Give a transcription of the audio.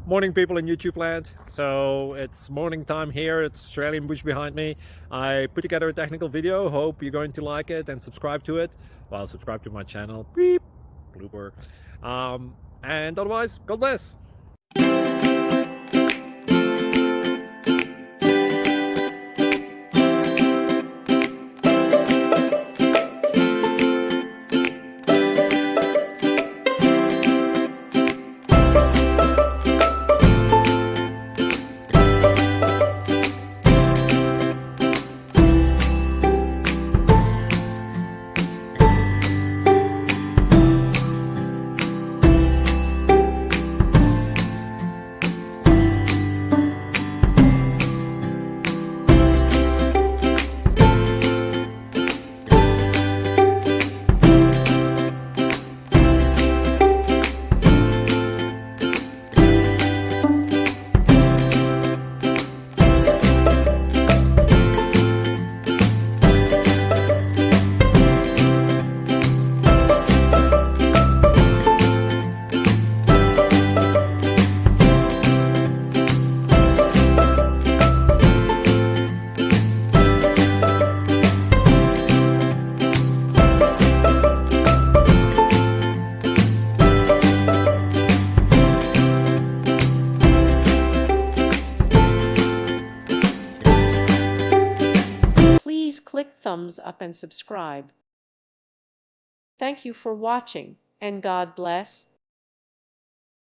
Morning, people in YouTube land. So it's morning time here. It's Australian bush behind me. I put together a technical video. Hope you're going to like it and subscribe to it. Well, subscribe to my channel. Beep, blooper. And otherwise, God bless. Please click thumbs up and subscribe. Thank you for watching, and God bless.